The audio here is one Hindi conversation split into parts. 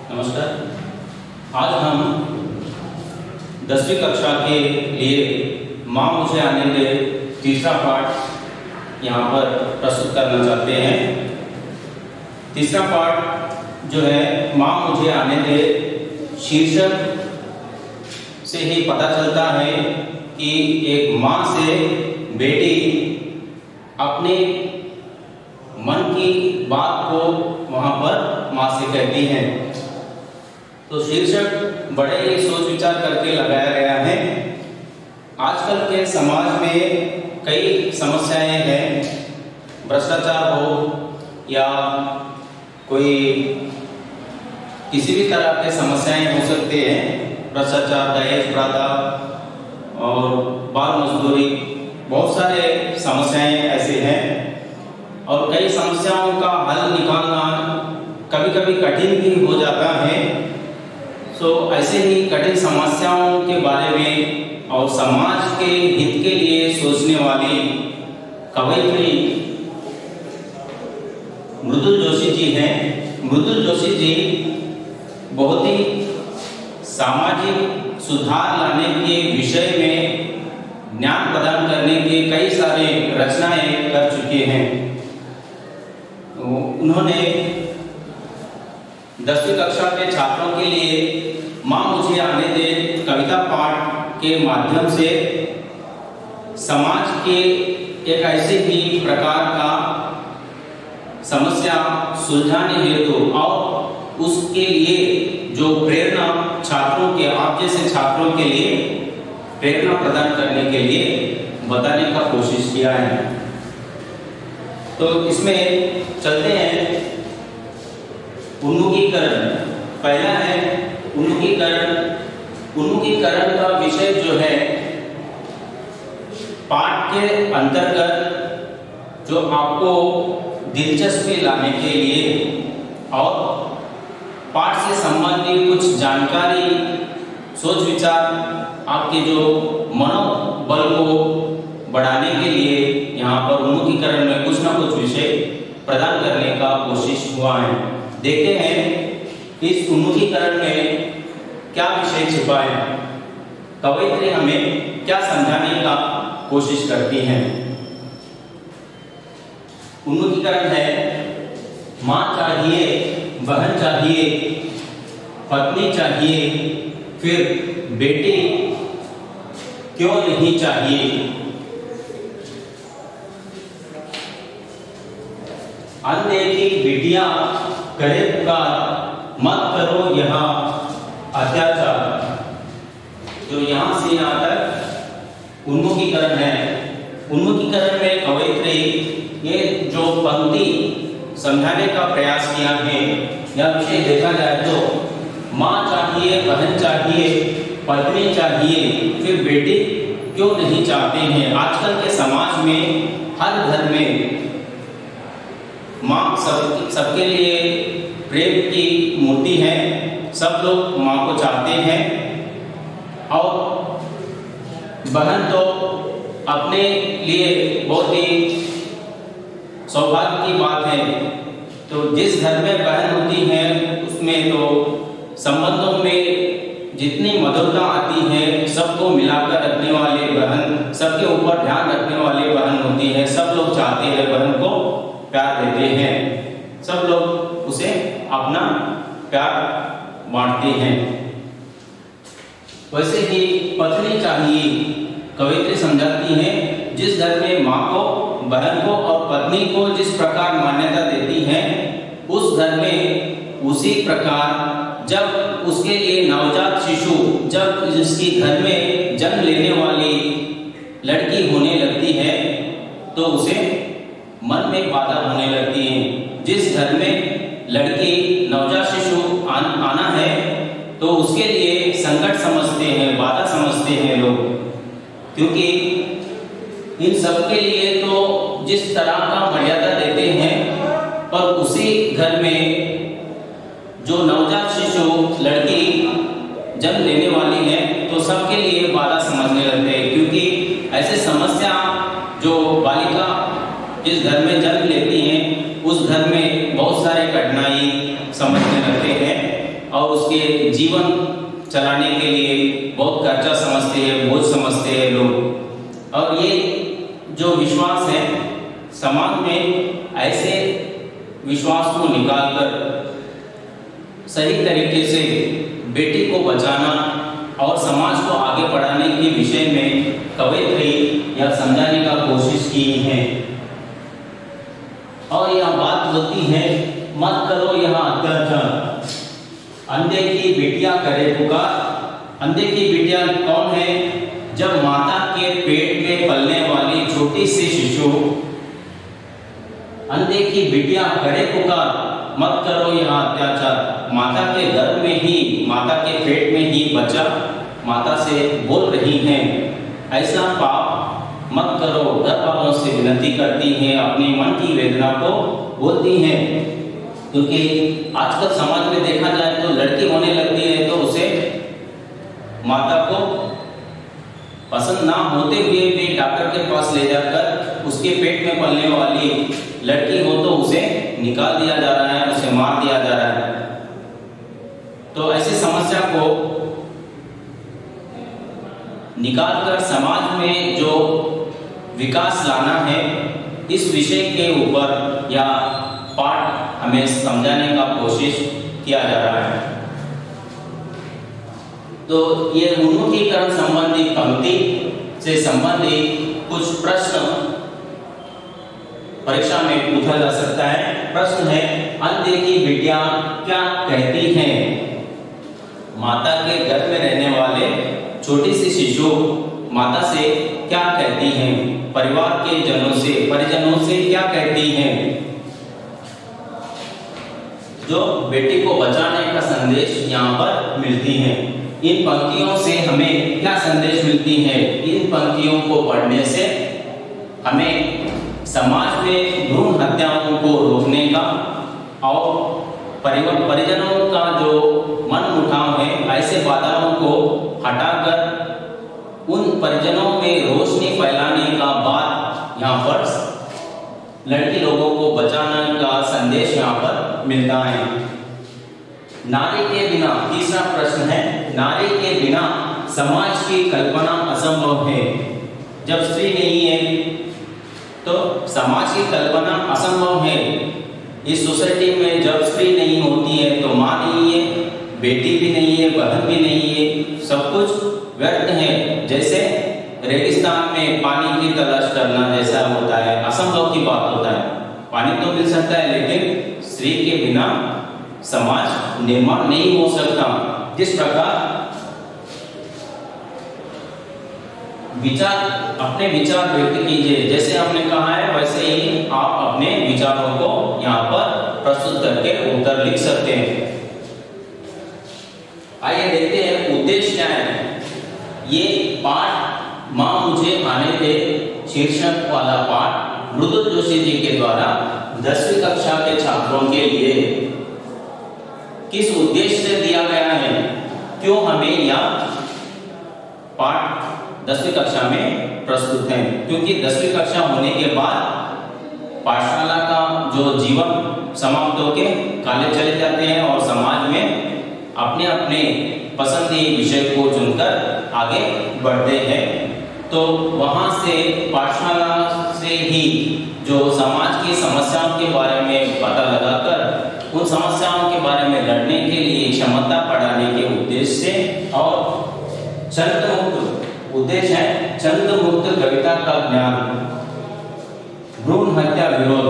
नमस्कार। आज हम 10वीं कक्षा के लिए माँ मुझे आने दे तीसरा पाठ यहाँ पर प्रस्तुत करना चाहते हैं। तीसरा पाठ जो है माँ मुझे आने दे, शीर्षक से ही पता चलता है कि एक माँ से बेटी अपने मन की बात को वहाँ पर माँ से कहती है। तो शीर्षक बड़े ही सोच विचार करके लगाया गया है। आजकल के समाज में कई समस्याएं हैं, भ्रष्टाचार हो या कोई किसी भी तरह के समस्याएं हो सकते हैं। भ्रष्टाचार, दहेज प्रथा और बाल मजदूरी, बहुत सारे समस्याएं ऐसे हैं और कई समस्याओं का हल निकालना कभी कभी कठिन भी हो जाता है। ऐसे ही कठिन समस्याओं के बारे में और समाज के हित के लिए सोचने वाली कवयित्री मृदुल जोशी जी हैं। मृदुल जोशी जी बहुत ही सामाजिक सुधार लाने के विषय में ज्ञान प्रदान करने के कई सारे रचनाएं कर चुके हैं। उन्होंने 10वीं कक्षा के छात्रों के लिए माँ मुझे आने दे कविता पाठ के माध्यम से समाज के एक ऐसे ही प्रकार का समस्या सुलझाने हेतु और उसके लिए जो प्रेरणा छात्रों के, आप जैसे छात्रों के लिए प्रेरणा प्रदान करने के लिए बताने का कोशिश किया है। तो इसमें चलते हैं। उन्मुखीकरण पहला है। उन्मुखीकरण का विषय जो है पाठ के अंतर्गत जो आपको दिलचस्पी लाने के लिए और पाठ से संबंधित कुछ जानकारी, सोच विचार, आपके जो मनोबल को बढ़ाने के लिए यहाँ पर उन्मुखीकरण में कुछ ना कुछ विषय प्रदान करने का कोशिश हुआ है। देखते हैं इस उन्मुखीकरण में क्या विषय छिपा है, कवयित्री हमें क्या समझाने का कोशिश करती हैं। उन्मुखीकरण है, माँ चाहिए, बहन चाहिए, पत्नी चाहिए, फिर बेटी क्यों नहीं चाहिए। अनदेखी बिटिया करे पुकार, मत करो यहाँ अत्याचार। तो यहाँ से यहाँ तक उन्मुखीकरण है। उन्मुखीकरण में कवयित्री ये जो पंक्ति समझाने का प्रयास किया है, यह विषय देखा जाए तो माँ चाहिए, बहन चाहिए, पत्नी चाहिए, फिर बेटी क्यों नहीं चाहते हैं। आजकल के समाज में हर घर में माँ सबके लिए प्रेम की मूर्ति है। सब लोग माँ को चाहते हैं और बहन तो अपने लिए बहुत ही सौभाग्य की बात है। तो जिस घर में बहन होती है उसमें तो संबंधों में जितनी मधुरता आती है, सबको मिलाकर रखने वाले बहन, सबके ऊपर ध्यान रखने वाली बहन होती है। सब लोग चाहते हैं बहन को प्यार देते हैं, सब लोग उसे अपना प्यार बांटते हैं। वैसे ही पत्नी चाहिए, कवयित्री समझाती है, जिस घर में माँ को, बहन को और पत्नी को जिस प्रकार मान्यता देती है, उस घर में उसी प्रकार जब उसके लिए नवजात शिशु, जब जिसकी घर में जन्म लेने वाली लड़की होने लगती है तो उसे मन में बाधा होने लगती है। जिस घर में लड़की, नवजात शिशु आना है तो उसके लिए संकट समझते हैं, बाधा समझते हैं लोग, क्योंकि इन सब के लिए तो जिस तरह का मर्यादा देते हैं, पर उसी घर में जो नवजात शिशु लड़की जन्म लेने वाली है तो सबके लिए बाधा समझने लगते हैं। क्योंकि ऐसे समस्या जो बालिका जिस घर में जन्म लेती हैं उस घर में बहुत सारे कठिनाई समझने लगते हैं और उसके जीवन चलाने के लिए बहुत कर्जा समझते हैं, बोझ समझते हैं लोग। और ये जो विश्वास है समाज में ऐसे विश्वास को निकालकर सही तरीके से बेटी को बचाना और समाज को आगे बढ़ाने के विषय में कवयित्री यह समझाने का कोशिश की है। और यह बात होती है, मत करो यह अत्याचार, अंधे की बेटियां करे पुकार। अंधे की बेटियां कौन है? जब माता के पेट में पलने वाली छोटी सी शिशु, अंधे की बेटियां करे पुकार, मत करो यह अत्याचार। माता के गर्भ में ही, माता के पेट में ही बच्चा माता से बोल रही है, ऐसा पाप मत करो। घर वालों से विनती करती हैं, अपने मन की वेदना को बोलती हैं। क्योंकि आजकल समाज में देखा जाए तो लड़की होने लगती है तो उसे माता को पसंद ना होते हुए भी डॉक्टर के पास ले जाकर उसके पेट में पलने वाली लड़की हो तो उसे निकाल दिया जा रहा है, उसे मार दिया जा रहा है। तो ऐसी समस्या को निकालकर समाज में जो विकास लाना है, इस विषय के ऊपर या पाठ हमें समझाने का कोशिश किया जा रहा है। तो ये उन्मुखीकरण संबंधी पंक्ति से संबंधित कुछ प्रश्न परीक्षा में पूछा जा सकता है। प्रश्न है, अंधे की बेटियां क्या कहती हैं? माता के गर्भ में रहने वाले छोटी सी शिशु माता से क्या कहती हैं? परिवार के परिजनों से क्या कहती हैं? जो बेटी को बचाने का संदेश यहाँ पर मिलती है। इन पंक्तियों से हमें क्या संदेश मिलती है? इन पंक्तियों को पढ़ने से हमें समाज में भ्रूण हत्याओं को रोकने का और परिजनों का जो मन मुटाव है, ऐसे बाधाओं को हटाकर उन परिजनों में रोशनी फैलाने का बात यहाँ पर लड़की लोगों को बचाने का संदेश यहाँ पर मिलता है। नारी के बिना, तीसरा प्रश्न है, नारी के बिना समाज की कल्पना असंभव है। जब स्त्री नहीं है तो समाज की कल्पना असंभव है। इस सोसाइटी में जब स्त्री नहीं होती है तो माँ नहीं है, बेटी भी नहीं है, बहन भी नहीं है, सब कुछ व्यर्थ है। जैसे रेगिस्तान में पानी की तलाश करना जैसा होता है, असंभव की बात होता है। पानी तो मिल सकता है लेकिन स्त्री के बिना समाज निर्माण नहीं हो सकता। जिस प्रकार अपने विचार व्यक्त कीजिए, जैसे हमने कहा है वैसे ही आप अपने विचारों को यहाँ पर प्रस्तुत करके उत्तर लिख सकते हैं। आइए देखते हैं उद्देश्य क्या है। ये पाठ माँ मुझे आने दे शीर्षक वाला पाठ मृदुल जोशी जी के द्वारा 10वीं कक्षा के छात्रों के लिए किस उद्देश्य से दिया गया है, क्यों हमें यह पाठ 10वीं कक्षा में प्रस्तुत है? क्योंकि 10वीं कक्षा होने के बाद पाठशाला का जो जीवन समाप्त होकर कॉलेज चले जाते हैं और समाज में अपने अपने पसंदीदा विषय को चुनकर आगे बढ़ते हैं। तो वहां से पाठशाला से ही जो समाज की समस्याओं के बारे में पता लगाकर उन समस्याओं के बारे में लड़ने के लिए क्षमता बढ़ाने के उद्देश्य से और छंद मुक्त उद्देश्य है छंद मुक्त कविता का ज्ञान, भ्रूण हत्या विरोध।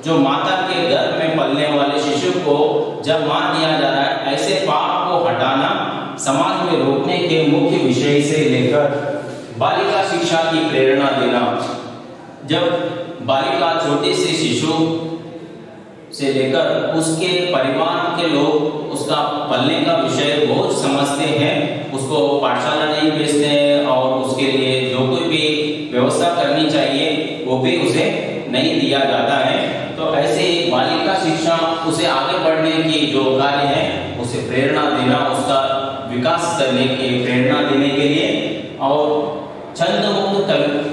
जो माता के गर्भ में पलने वाले शिशु को जब मार दिया जा रहा है, ऐसे पाप को हटाना समाज में रोकने के मुख्य विषय से लेकर बालिका शिक्षा की प्रेरणा देना। जब बालिका छोटी सी शिशु से लेकर उसके परिवार के लोग उसका पलने का विषय बहुत समझते हैं, उसको पाठशाला नहीं भेजते हैं और उसके लिए जो कोई भी व्यवस्था करनी चाहिए वो भी उसे नहीं दिया जाता है। तो ऐसे बालिका शिक्षा, उसे आगे बढ़ने की जो कार्य है उसे प्रेरणा देना, उसका विकास करने की प्रेरणा देने के लिए और छंद मुक्त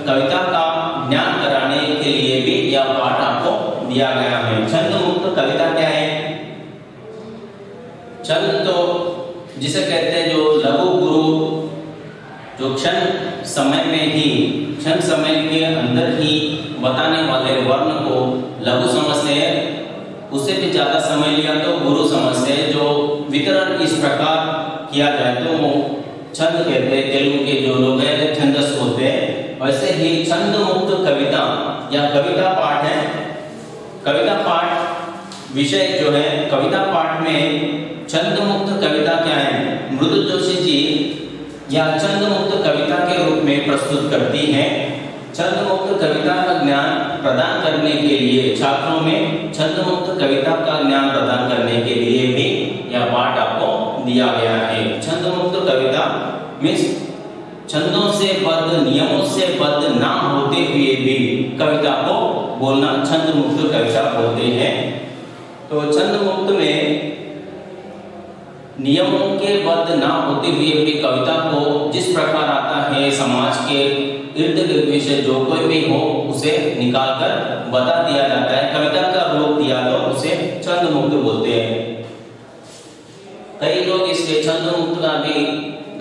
कविता का ज्ञान कराने के लिए भी यह पाठ आपको दिया गया है। छंद मुक्त कविता क्या है? छंद तो जिसे कहते हैं जो लघु गुरु, जो क्षण समय में ही, क्षण समय के अंदर ही बताने वाले वर्ण को लघु समझते हैं। उससे भी ज्यादा समय लिया तो गुरु समझते हैं। जो वितरण इस प्रकार किया जाए तो वो छंद कहते हैं। तेलुगु के जो लोग हैं छंदस होते हैं। वैसे ही छंद मुक्त कविता या कविता पाठ है। कविता पाठ विषय जो है, कविता पाठ में छंद मुक्त कविता क्या है, मृदुल जोशी जी या छंद मुक्त कविता के रूप में प्रस्तुत करती हैं। छंद मुक्त कविता का ज्ञान प्रदान करने के लिए छात्रों में छंद मुक्त कविता का ज्ञान प्रदान करने के लिए भी यह पाठ आपको दिया गया है। छंद मुक्त कविता मीन्स छंदों से बद्ध, नियमों से बद्ध ना होते हुए भी कविता को बोलना छंद मुक्त कविता बोलते हैं। तो छंद मुक्त में नियमों के बद्ध ना होते हुए भी कविता को जिस प्रकार आता है, समाज के इर्द गिर्द विषय जो कोई भी हो उसे निकाल कर बता दिया जाता है, कविता का रूप दिया तो उसे छंद मुक्त बोलते हैं। कई लोग इसके छंद मुक्त का भी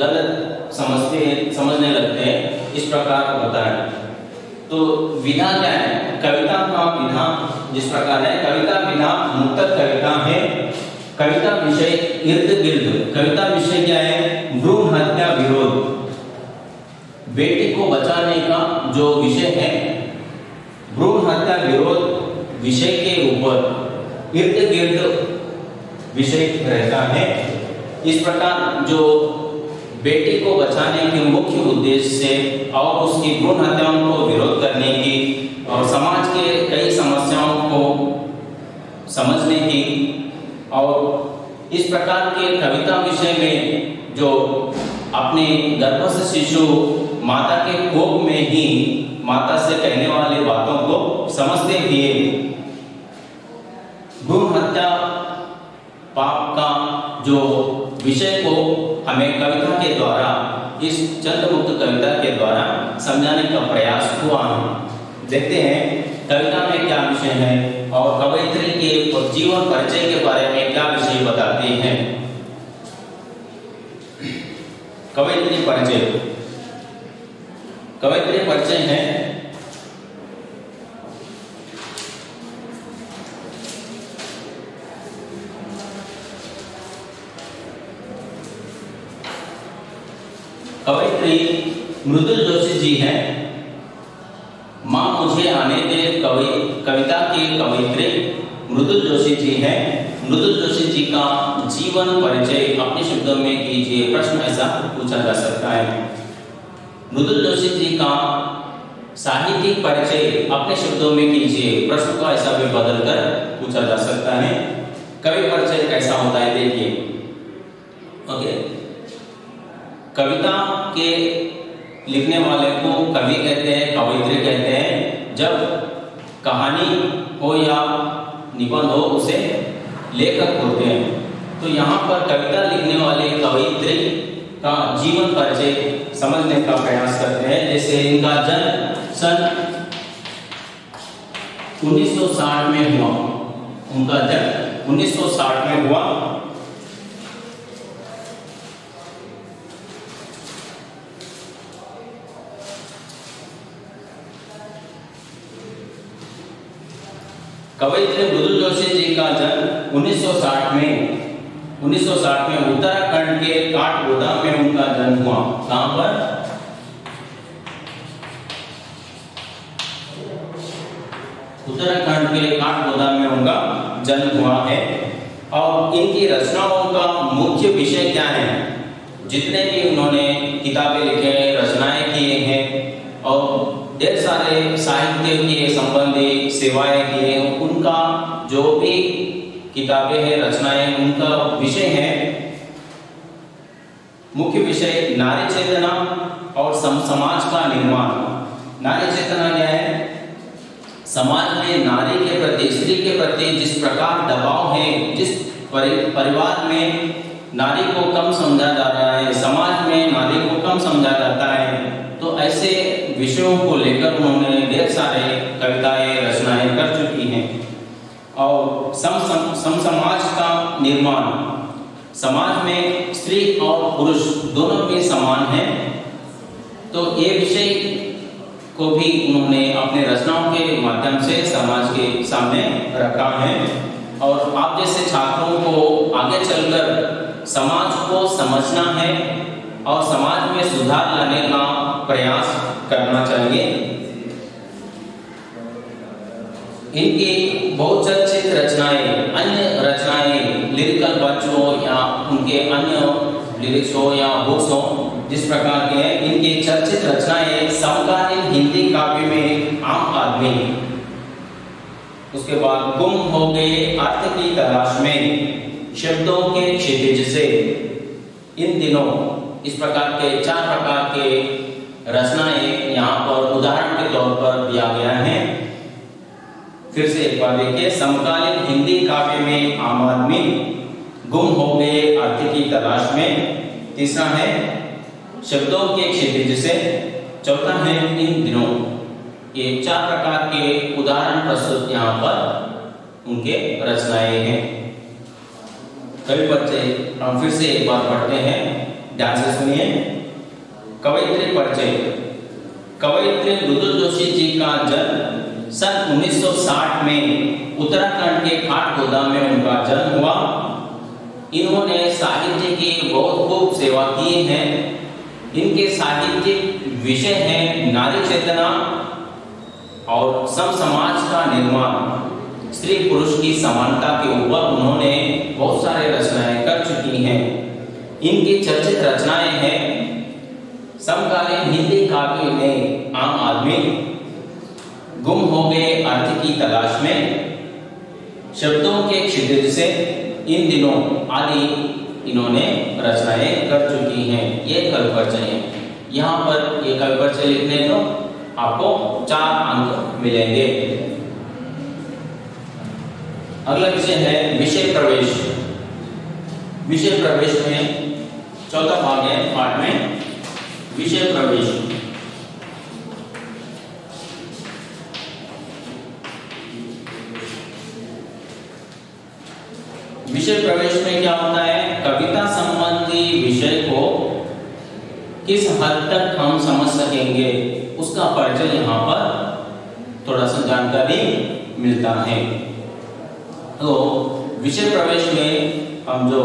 गलत समझने लगते हैं। इस प्रकार होता है। तो विधा क्या है, कविता का विधा जिस प्रकार है, कविता विधा मुक्तक कविता है। कविता विषय इर्द गिर्द, कविता विषय क्या है, भ्रूण हत्या विरोध, बेटी को बचाने का जो विषय है, भ्रूण हत्या विरोध विषय के ऊपर इर्द गिर्द विषय रहता है। इस प्रकार जो बेटी को बचाने के मुख्य उद्देश्य से और उसकी भ्रूण हत्याओं को विरोध करने की और समाज के कई समस्याओं को समझने की और इस प्रकार के कविता विषय में जो अपने गर्भस्थ शिशु माता के कोख में ही माता से कहने वाले बातों को समझते हुए भ्रूण हत्या पाप का जो विषय को हमें कविता के द्वारा, इस छंद मुक्त कविता के द्वारा समझाने का प्रयास हुआ। देखते हैं कविता में क्या विषय है और कवयित्री के जीवन परिचय के बारे में क्या विषय बताते हैं। कवयित्री परिचय, कवयित्री परिचय है कवयित्री मृदुल जोशी जी हैं। माँ मुझे आने दे कविता की कवयित्री मृदुल जोशी जी हैं। मृदुल जोशी जी का जीवन परिचय अपने शब्दों में कीजिए। प्रश्न ऐसा पूछा जा सकता है। मृदुल जोशी जी का साहित्यिक परिचय अपने शब्दों में कीजिए। प्रश्न को ऐसा भी बदल कर पूछा जा सकता है। कवि परिचय कैसा होता है देखिए। ओके, कविता के लिखने वाले को कवि कहते हैं, कवयित्री कहते हैं। जब कहानी हो या निबंध हो उसे लेखक होते हैं। तो यहाँ पर कविता लिखने वाले कवयित्री का जीवन परिचय समझने का प्रयास करते हैं। जैसे इनका जन्म सन 1960 में हुआ। उनका जन्म 1960 में हुआ। कवयित्री मृदुल जोशी जी का जन्म 1960 में उत्तराखंड के काठगोदाम में उनका जन्म हुआ। कहां पर? उत्तराखंड के काठगोदाम में उनका जन्म हुआ है। और इनकी रचनाओं का मुख्य विषय क्या है? जितने भी उन्होंने किताबें लिखे हैं, रचनाएं किए हैं और ढेर सारे साहित्य के संबंधी सेवाएं किए, उनका जो भी किताबें हैं, रचनाएं, उनका विषय है, मुख्य विषय नारी चेतना और समाज का निर्माण। नारी चेतना क्या है? समाज में नारी के प्रति, स्त्री के प्रति जिस प्रकार दबाव है, जिस परिवार में नारी को कम समझा जा रहा है, समाज में नारी को कम समझा जाता है, तो ऐसे विषयों को लेकर उन्होंने ढेर सारे कविताएं, रचनाएं कर चुकी हैं। और समाज का निर्माण, समाज में स्त्री और पुरुष दोनों भी समान हैं। तो ये विषय को भी उन्होंने अपने रचनाओं के माध्यम से समाज के सामने रखा है। और आप जैसे छात्रों को आगे चलकर समाज को समझना है और समाज में सुधार लाने का प्रयास करना चाहिए। इनकी बहुत चर्चित रचनाएं, अन्य रचनाएं लिरिकल वर्क हो या उनके अन्य लिरिक्स हो या बुक्स हो, जिस प्रकार के हैं, इनकी चर्चित रचनाएं समकालीन हिंदी काव्य में आम आदमी, उसके बाद गुम हो गए अर्थ की तलाश में, शब्दों के क्षितिज से, इन दिनों, इस प्रकार के 4 प्रकार के रचनाएं यहाँ पर उदाहरण के तौर पर दिया गया है। फिर से एक बार देखिए, समकालीन हिंदी काव्य में आम आदमी, गुम हो गए अर्थ की तलाश में, तीसरा है शब्दों के क्षितिज से, चौथा है इन दिनों। ये 4 प्रकार के उदाहरण प्रस्तुत यहाँ पर उनके रचनाएं हैं। कवि परिचय हम फिर से एक बार पढ़ते हैं, ध्यान से सुनिए। कवयित्री परिचय। कवयित्री मृदुल जोशी जी का जन्म सन 1960 में उत्तराखंड के खाटगोदा में उनका जन्म हुआ। इन्होंने साहित्य की बहुत खूब सेवा की है। इनके साहित्यिक विषय हैं नारी चेतना और सम समाज का निर्माण, स्त्री पुरुष की समानता के ऊपर उन्होंने बहुत सारे रचनाएं कर चुकी हैं। इनकी चर्चित रचनाएं हैं समकालीन हिंदी काव्य में आम आदमी, गुम हो गए अर्थ की तलाश में, शब्दों के क्षितिज से, इन दिनों आदि इन्होंने रचनाएं कर चुकी हैं। ये कवि परिचय है। यहाँ पर ये कवि परिचय लिखने तो आपको 4 अंक मिलेंगे। अगला विषय है विषय प्रवेश। विषय प्रवेश में चौथा भाग है पाठ में, विषय प्रवेश। विषय प्रवेश में क्या होता है, कविता संबंधी विषय को किस हद तक हम समझ सकेंगे उसका परिचय यहाँ पर थोड़ा सा जानकारी मिलता है। तो विषय प्रवेश में हम जो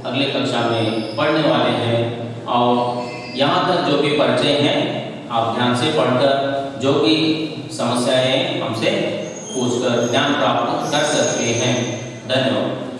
अगले कक्षा में पढ़ने वाले हैं और यहाँ तक जो भी परिचय हैं आप ध्यान से पढ़कर जो भी समस्याएं हमसे पूछकर ज्ञान प्राप्त कर सकते हैं। धन्यवाद।